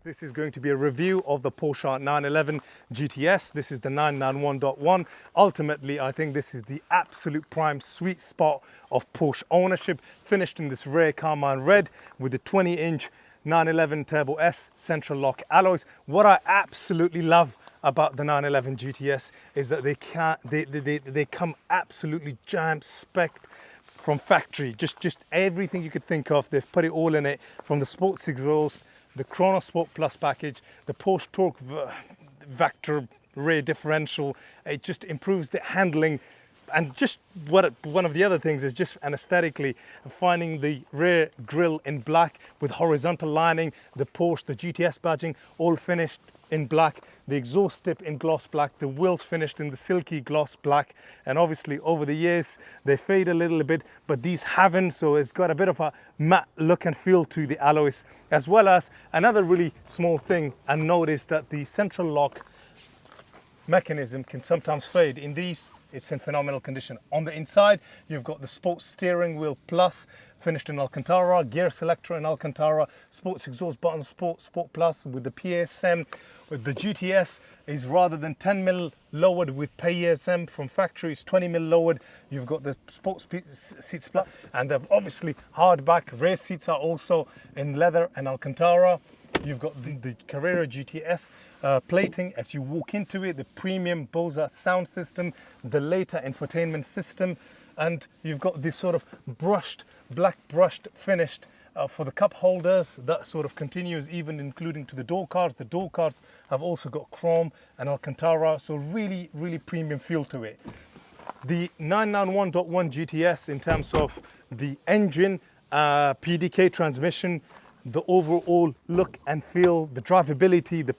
This is going to be a review of the Porsche 911 GTS. This is the 991.1. Ultimately, I think this is the absolute prime sweet spot of Porsche ownership, finished in this rare carmine red with the 20-inch 911 Turbo S central lock alloys. What I absolutely love about the 911 GTS is that they come absolutely jam-specced from factory. Just everything you could think of, they've put it all in it, from the sports exhaust, the Chrono Sport Plus package, the Porsche Torque Vector rear differential. It just improves the handling. And just one of the other things is just aesthetically finding the rear grille in black with horizontal lining, the Porsche, the GTS badging, all finished in black, the exhaust tip in gloss black, the wheels finished in the silky gloss black. And obviously over the years they fade a little bit, but these haven't, so it's got a bit of a matte look and feel to the alloys. As well as another really small thing, and notice that the central lock mechanism can sometimes fade. In these, it's in phenomenal condition. On the inside, you've got the Sports Steering Wheel Plus, finished in Alcantara, gear selector in Alcantara, sports exhaust button, Sport Plus with the PSM. With the GTS is, rather than 10 mil lowered with PSM from factory, it's 20 mil lowered. You've got the sports seats, and they've obviously hardback. Rear seats are also in leather and Alcantara. You've got the Carrera GTS plating as you walk into it, the premium Bose sound system, the later infotainment system, and you've got this sort of black brushed finished for the cup holders. That sort of continues even including to the door cards. The door cards have also got chrome and Alcantara, so really premium feel to it. The 991.1 GTS, in terms of the engine, PDK transmission, the overall look and feel, the drivability, the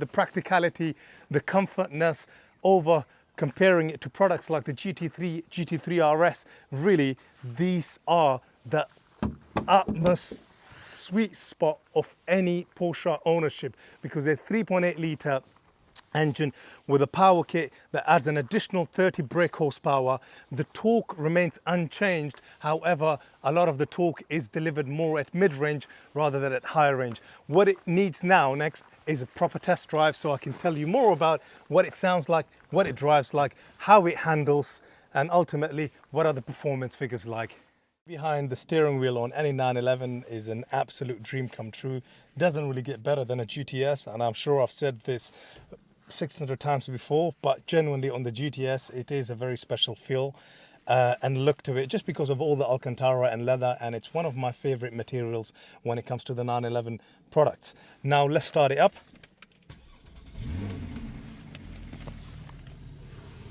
practicality, the comfortness, over comparing it to products like the GT3 RS, really these are the utmost sweet spot of any Porsche ownership, because they're 3.8 litre engine with a power kit that adds an additional 30 brake horsepower. The torque remains unchanged, however a lot of the torque is delivered more at mid-range rather than at higher range. What it needs now next is a proper test drive, so I can tell you more about what it sounds like, what it drives like, how it handles, and ultimately what are the performance figures like. Behind the steering wheel on any 911 is an absolute dream come true. Doesn't really get better than a GTS, and I'm sure I've said this 600 times before, but genuinely on the GTS it is a very special feel and look to it, just because of all the Alcantara and leather, and it's one of my favorite materials when it comes to the 911 products. Now let's start it up.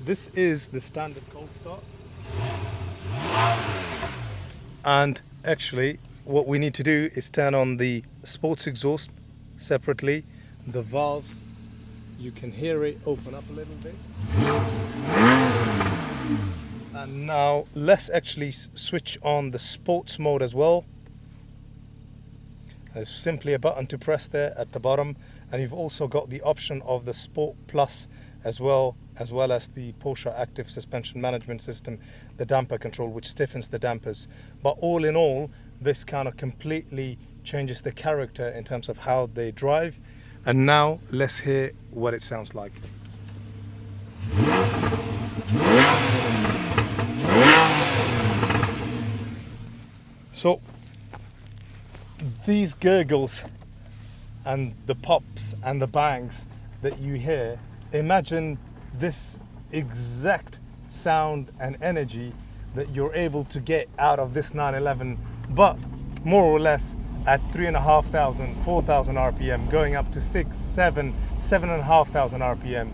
This is the standard cold start, and actually what we need to do is turn on the sports exhaust separately. The valves, you can hear it open up a little bit. And now let's actually switch on the sports mode as well. There's simply a button to press there at the bottom, and you've also got the option of the Sport Plus as well as the Porsche Active Suspension Management System, the damper control, which stiffens the dampers. But all in all, this kind of completely changes the character in terms of how they drive. And now let's hear what it sounds like. So these gurgles and the pops and the bangs that you hear, imagine this exact sound and energy that you're able to get out of this 911, but more or less at 3,500, 4,000 RPM, going up to 6, 7, 7,500 RPM.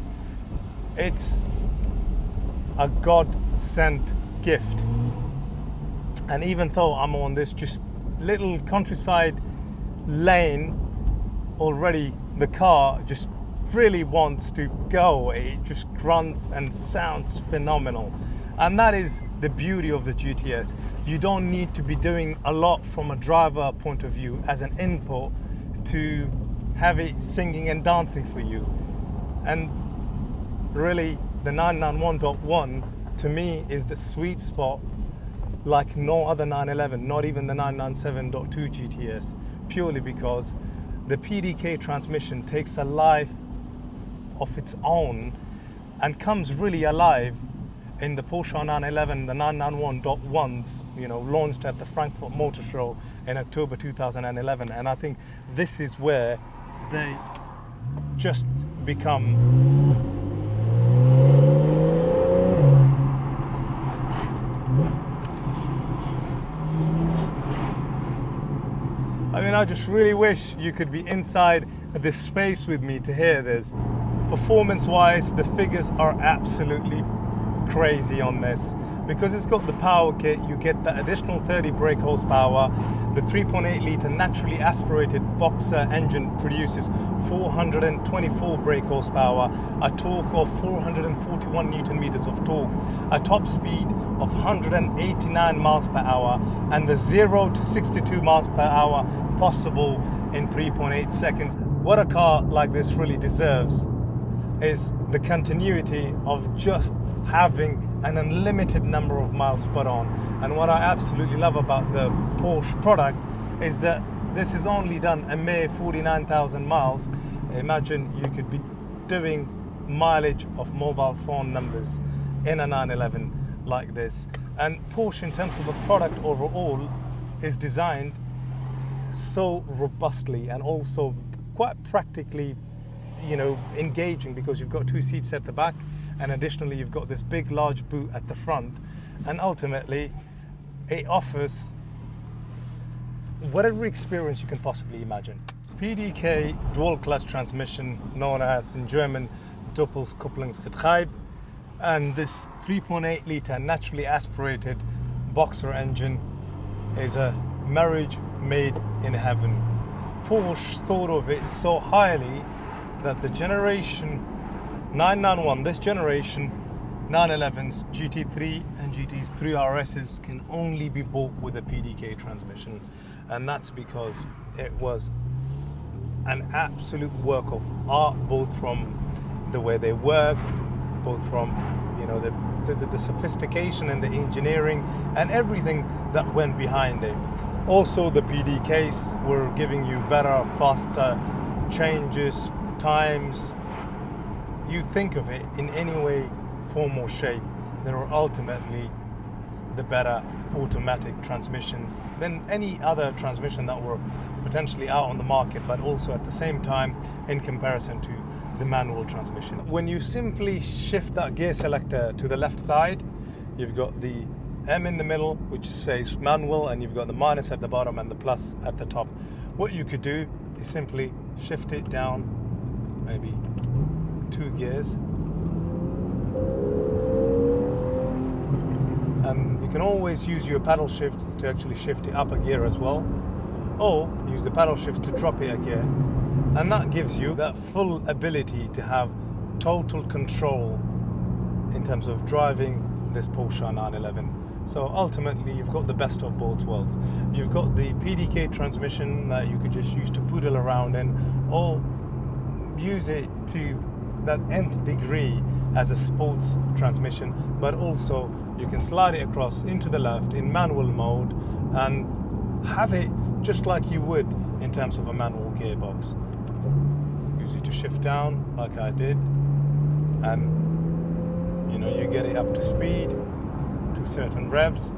It's a God-sent gift. And even though I'm on this just little countryside lane, already the car just really wants to go. It just grunts and sounds phenomenal. And that is the beauty of the GTS. You don't need to be doing a lot from a driver point of view as an input to have it singing and dancing for you. And really, the 991.1 to me is the sweet spot, like no other 911, not even the 997.2 GTS, purely because the PDK transmission takes a life of its own and comes really alive in the Porsche 911, the 991.1s, launched at the Frankfurt Motor Show in October 2011. And I think this is where they just become I just really wish you could be inside this space with me to hear this. Performance-wise, the figures are absolutely crazy on this, because it's got the power kit. You get the additional 30 brake horsepower. The 3.8 litre naturally aspirated boxer engine produces 424 brake horsepower, a torque of 441 newton meters of torque, a top speed of 189 miles per hour, and the 0 to 62 miles per hour possible in 3.8 seconds. What a car like this really deserves is the continuity of just having an unlimited number of miles put on. And what I absolutely love about the Porsche product is that this is only done a mere 49,000 miles. Imagine you could be doing mileage of mobile phone numbers in a 911 like this. And Porsche, in terms of the product overall, is designed so robustly and also quite practically engaging, because you've got 2 seats at the back, and additionally you've got this big large boot at the front, and ultimately it offers whatever experience you can possibly imagine. PDK dual clutch transmission, known as in German Doppelkupplungsgetriebe, and this 3.8 litre naturally aspirated boxer engine is a marriage made in heaven. Porsche thought of it so highly that the generation 991, this generation 911s, GT3 and GT3 RSs can only be bought with a PDK transmission, and that's because it was an absolute work of art, both from the way they work, both from the sophistication and the engineering and everything that went behind it. Also, the PDKs were giving you better, faster changes, times. You think of it in any way, form or shape, they were ultimately the better automatic transmissions than any other transmission that were potentially out on the market, but also at the same time in comparison to the manual transmission. When you simply shift that gear selector to the left side, you've got the M in the middle, which says manual, and you've got the minus at the bottom and the plus at the top. What you could do is simply shift it down maybe 2 gears, and you can always use your paddle shifts to actually shift it up a gear as well, or use the paddle shift to drop it a gear, and that gives you that full ability to have total control in terms of driving this Porsche 911. So ultimately you've got the best of both worlds. You've got the PDK transmission that you could just use to poodle around in, or use it to that nth degree as a sports transmission, but also you can slide it across into the left in manual mode and have it just like you would in terms of a manual gearbox. Use it to shift down like I did, and you get it up to speed to certain revs,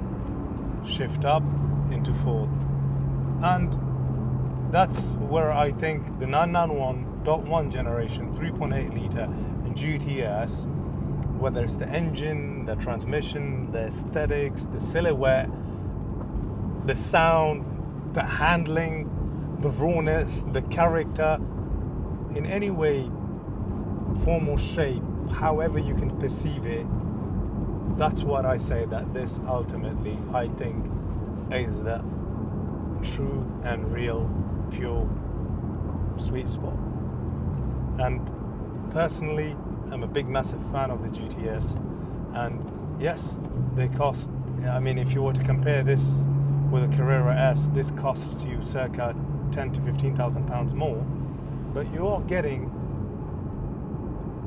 shift up into fourth, and that's where I think the 991.1 generation 3.8 litre GTS, whether it's the engine, the transmission, the aesthetics, the silhouette, the sound, the handling, the rawness, the character, in any way, form or shape, however you can perceive it, that's what I say that this ultimately, I think, is the true and real, pure sweet spot. And personally, I'm a big, massive fan of the GTS. And yes, they cost, if you were to compare this with a Carrera S, this costs you circa 10 to 15,000 pounds more, but you are getting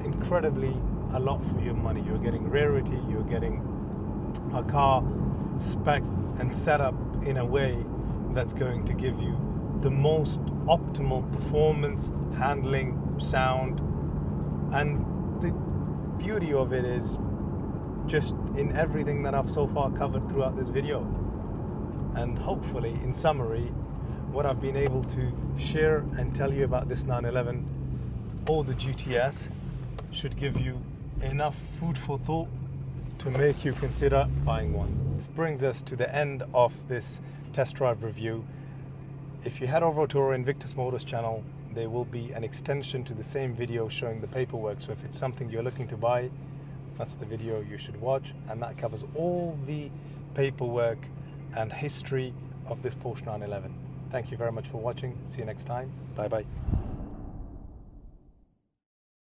incredibly a lot for your money. You're getting rarity, you're getting a car spec and set up in a way that's going to give you the most optimal performance, handling, sound, and the beauty of it is just in everything that I've so far covered throughout this video. And hopefully, in summary, what I've been able to share and tell you about this 911 or the GTS should give you enough food for thought to make you consider buying one. This brings us to the end of this test drive review. If you head over to our Invictus Motors channel, there will be an extension to the same video showing the paperwork. So if it's something you're looking to buy, that's the video you should watch, and that covers all the paperwork and history of this Porsche 911. Thank you very much for watching. See you next time. Bye bye.